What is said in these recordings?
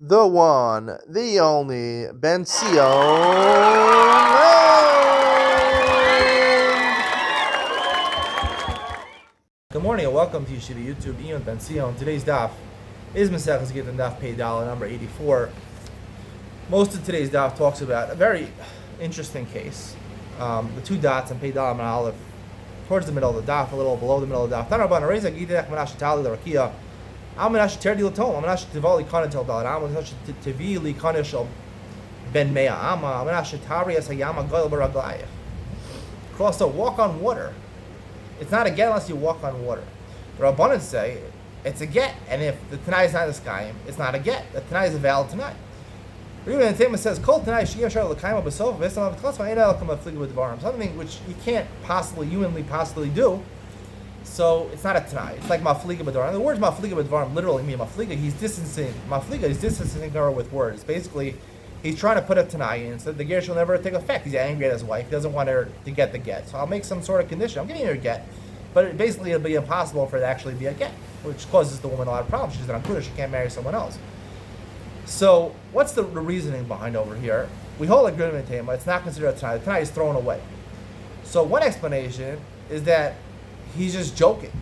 the one, the only Benzion. Good morning and welcome to Yeshiva YouTube. Iyun Benzion. Today's daf is Benzion Gittin daf pay dollar number 84. Most of today's daf talks about a very interesting case. The two dots on pay dollar and aleph towards the middle of the daf, a little below the middle of the daf. I'm Menash Terdi Latom. I'm Menash Tivali Kanatel Dalit. I'm Menash Tivili Kanishal Ben Mea Ama. I'm Menash Tari Asayama Goyal Baraglayah. Cross the walk on water. It's not a get unless you walk on water. The Rabbanan say it's a get, and if the Tanai is not a sky, it's not a get. The Tanai is a valid Tanai. Even the Tema says, Kol Tanai Shiyah Shar L'Kaima B'Sof V'Esam Av'Tchasma Ein Elakam Afliga B'Dvarim. Something which you can't humanly possibly do. So it's not a Tanai. It's like Mafliga B'Dvarim. The words Mafliga B'Dvarim literally mean Mafliga. He's distancing her with words. Basically, he's trying to put a Tanai in so that the Gersh will never take effect. He's angry at his wife. He doesn't want her to get the get. So I'll make some sort of condition. I'm giving her a get. But it'll be impossible for it to actually be a get, which causes the woman a lot of problems. She's an Ankuda. She can't marry someone else. So what's the reasoning behind over here? We hold a agreement Tema. It's not considered a Tanai. The Tanai is thrown away. So one explanation is that he's just joking,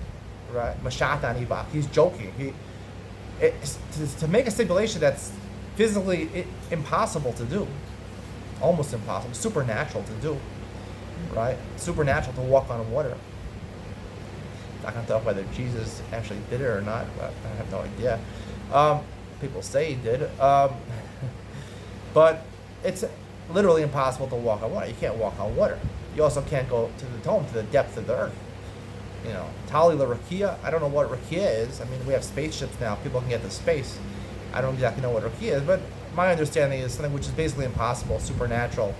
right? Mashatan Ibach. He's joking. To make a stipulation that's physically impossible to do, almost impossible, supernatural to do, right? Supernatural to walk on water. Not going to talk whether Jesus actually did it or not, but I have no idea. People say he did. But it's literally impossible to walk on water. You can't walk on water. You also can't go to the dome, to the depth of the earth. You know, Tali La Rakia, I don't know what Rakia is. I mean, we have spaceships now. People can get to space. I don't exactly know what Rakia is, but my understanding is something which is basically impossible, supernatural.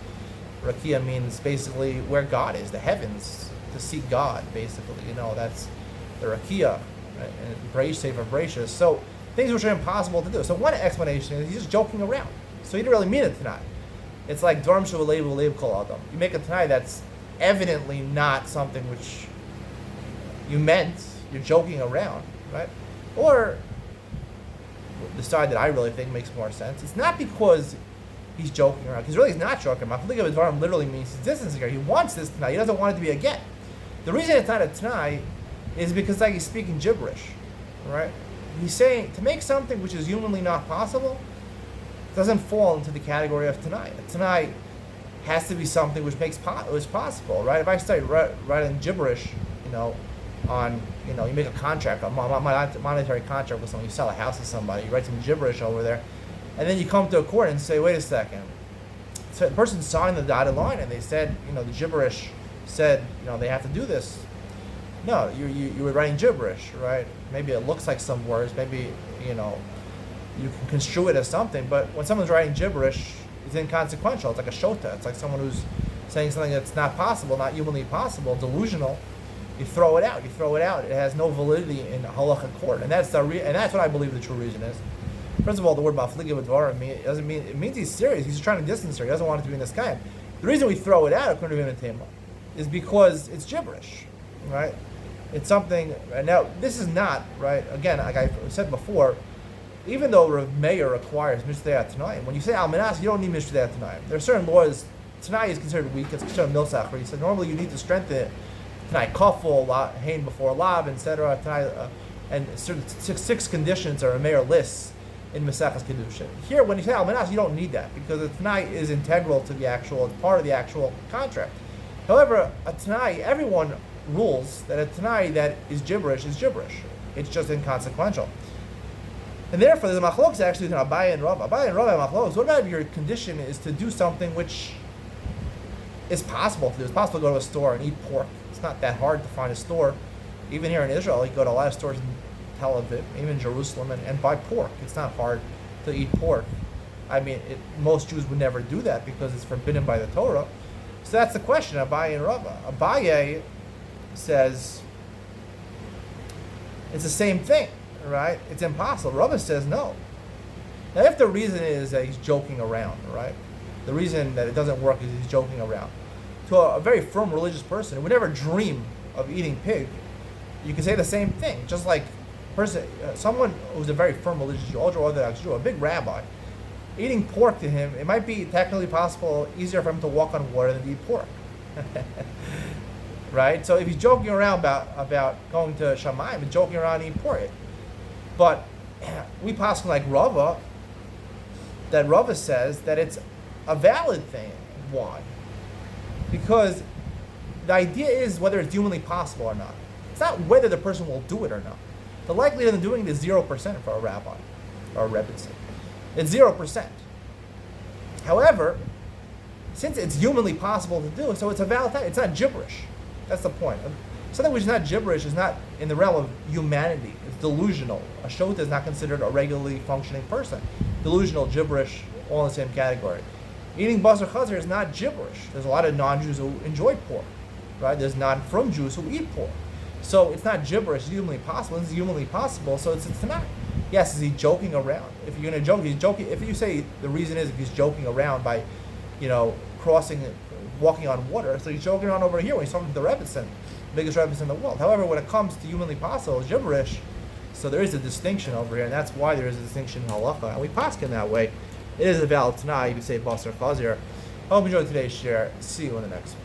Rakia means basically where God is, the heavens, to seek God, basically. You know, that's the Rakia, right? And Braish, Sefer Bracious. So, things which are impossible to do. So, one explanation is he's just joking around. So, he didn't really mean it tonight. It's like Dvarm Shavalev Ulev Kol Adam. You make a tonight that's evidently not something which you meant, you're joking around, right? Or the side that I really think makes more sense, it's not because he's joking around, because really he's not joking around. Mafliga B'Dvarim literally means he's distancing her. He wants this tonight. He doesn't want it to be a get. The reason it's not a tonight is because like he's speaking gibberish, right? He's saying to make something which is humanly not possible doesn't fall into the category of tonight. A tonight has to be something which makes possible, right? If I start writing gibberish, you make a contract, a monetary contract with someone, you sell a house to somebody, you write some gibberish over there, and then you come to a court and say, wait a second. So the person signed the dotted line and they said, the gibberish said, they have to do this. No, you were writing gibberish, right? Maybe it looks like some words, maybe, you can construe it as something, but when someone's writing gibberish, it's inconsequential. It's like a shota. It's like someone who's saying something that's not possible, not humanly possible, delusional. You throw it out. It has no validity in halacha court, and that's what I believe the true reason is. First of all, the word mafliga b'dvarim it means he's serious. He's trying to distance her. He doesn't want it to be in the sky. The reason we throw it out, according to Ibn Tema, is because it's gibberish, right? It's something. And now this is not right. Again, like I said before, even though Rav Meir requires mishdei tonight, when you say almanas, you don't need mishdei tonight. There are certain laws. Tonight is considered weak. It's considered milsach. Where he said normally you need to strengthen it. Tonight, kaful, hain before lav, etc. And certain six conditions are a mayor lists in Mesachas Kedushin. Here, when you say almanas, you don't need that because a tonight is integral to the actual, it's part of the actual contract. However, a tonight, everyone rules that a tonight that is gibberish. It's just inconsequential. And therefore, there's a machlokes actually between Abaye and Rava. Abaye and Rava have machlokes. What about if your condition is to do something which is possible to do? It's possible to go to a store and eat pork. It's not that hard to find a store. Even here in Israel, you go to a lot of stores in Tel Aviv, even Jerusalem, and buy pork. It's not hard to eat pork. I mean, most Jews would never do that because it's forbidden by the Torah. So that's the question, Abaye and Rava. Abaye says it's the same thing, right? It's impossible. Rava says no. Now, if the reason is that he's joking around, right? The reason that it doesn't work is he's joking around. To a very firm religious person who would never dream of eating pig, you can say the same thing. Just like someone who's a very firm religious Jew, ultra Orthodox Jew, a big rabbi, eating pork to him, it might be technically possible, easier for him to walk on water than to eat pork. Right? So if he's joking around about going to Shamayim and joking around eating pork, but we pass like Rava, that Rava says that it's a valid thing. Why? Because the idea is whether it's humanly possible or not. It's not whether the person will do it or not. The likelihood of doing it is 0% for a rabbi or a rebbitzin. It's 0%. However, since it's humanly possible to do, so it's a valid thing. It's not gibberish. That's the point. Something which is not gibberish is not in the realm of humanity. It's delusional. A shota is not considered a regularly functioning person. Delusional, gibberish, all in the same category. Eating basar chazer is not gibberish. There's a lot of non-Jews who enjoy pork, right? There's non-from Jews who eat pork. So it's not gibberish. It's humanly possible. It's humanly possible. So it's not. Yes, is he joking around? If you're going to joke, he's joking. If you say the reason is if he's joking around by, walking on water, so he's joking around over here when he's talking to the Rebbetzin, biggest Rebbetzin in the world. However, when it comes to humanly possible, gibberish, so there is a distinction over here, and that's why there is a distinction in halacha, and we paskin that way. It is a valid tanai. You could say basar chazir. Hope you enjoyed today's share. See you in the next one.